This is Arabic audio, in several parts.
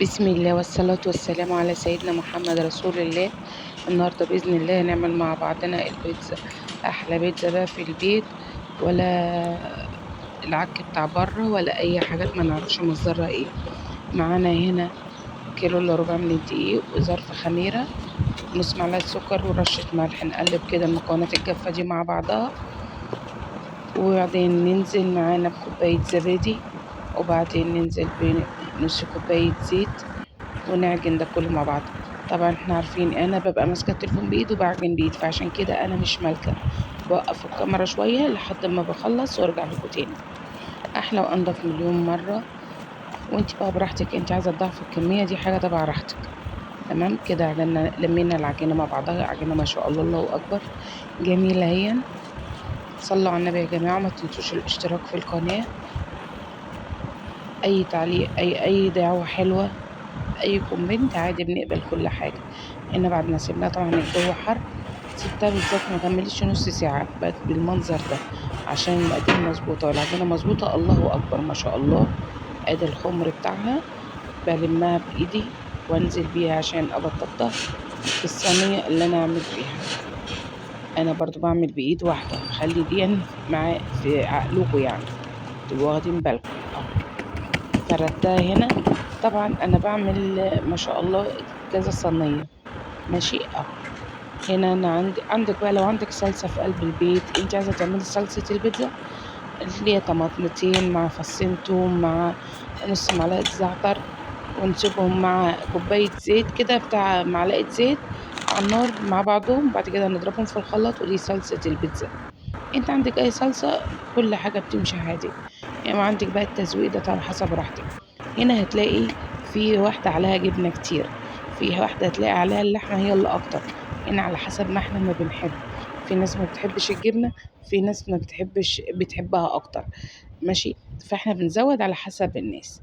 بسم الله والصلاة والسلام على سيدنا محمد رسول الله. النهاردة بإذن الله هنعمل مع بعضنا البيتزا. أحلى بيتزا بقى في البيت، ولا العك بتاع بره ولا أي حاجات ما نعرفش مصدرها ايه. معانا هنا كيلو إلا ربع من الدقيق وظرف خميرة، نص معلقة سكر ورشة ملح. نقلب كده المكونات الجافة دي مع بعضها، وبعدين ننزل معانا بكوباية زبادي، وبعدين ننزل بنص كوباية زيت، ونعجن ده كله مع بعض. طبعا احنا عارفين انا ببقى ماسكه التليفون بايد وبعجن بايد، فعشان كده انا مش مالكه، بوقف الكاميرا شويه لحد ما بخلص وارجع لكم تاني. احلى وانضف مليون مره. وانت بقى براحتك، انت عايزه تضعفي الكميه دي حاجه تبع راحتك. تمام كده، عجلنا لمينا العجينه مع بعضها، عجينه ما شاء الله الله اكبر، جميله هي. صلوا على النبي يا جماعه، ما تنسوش الاشتراك في القناه. اي تعليق، اي دعوه حلوه، اي كومنت عادي، بنقبل كل حاجه. هنا بعد ما سيبناها، طبعا الجو حر، سبتها بالظبط ما كملتش نص ساعه، بقت بالمنظر ده عشان المقادير مظبوطه والعجينه مظبوطه. الله اكبر ما شاء الله. ادي الخمر بتاعها، بلمها بايدي وانزل بيها عشان ابططها في الصينيه اللي انا اعمل فيها. انا برضو بعمل بايد واحده، خلي دي مع في عقلكم يعني، تبقوا واخدين بالكم. فردتها هنا. طبعا انا بعمل ما شاء الله كذا صينيه، ماشي اهو. هنا انا عندك بقى، لو عندك صلصه في قلب البيت، انت عايزه تعملي صلصه البيتزا اللي هي طماطمتين مع فصين توم مع نص معلقه زعتر، ونسيبهم مع كوبايه زيت كده، بتاع معلقه زيت على النار مع بعضهم، بعد كده نضربهم في الخلاط، ودي صلصه البيتزا. انت عندك اي صلصه، كل حاجه بتمشي عادي. يعني عندك بقى التزويق ده طبعا حسب راحتك. هنا هتلاقي في واحده عليها جبنه كتير، في واحده هتلاقي عليها اللحمه هي اللي اكتر. هنا على حسب ما احنا ما بنحب. في ناس ما بتحبش الجبنه، في ناس ما بتحبش، بتحبها اكتر، ماشي. فاحنا بنزود على حسب الناس،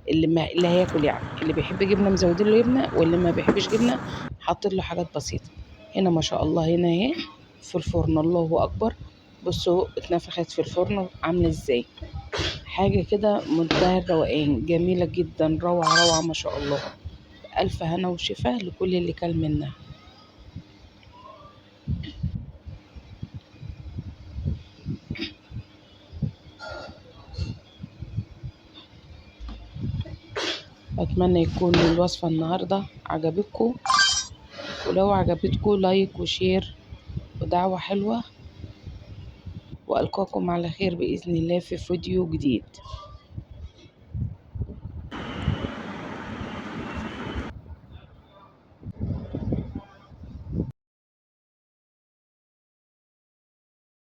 اللي هياكل يعني، اللي بيحب جبنه مزودين له جبنه، واللي ما بيحبش جبنه حاطين له حاجات بسيطه. هنا ما شاء الله، هنا اهي في الفرن، الله اكبر. بصوا اتنفخت في الفرن عامله ازاي، حاجه كده منتهى الروقان، جميله جدا، روعه روعه ما شاء الله. الف هنا وشفا لكل اللي كل منها. اتمنى يكون الوصفه النهارده عجبتكم، ولو عجبتكم لايك وشير ودعوه حلوه، والقاكم على خير باذن الله في فيديو جديد.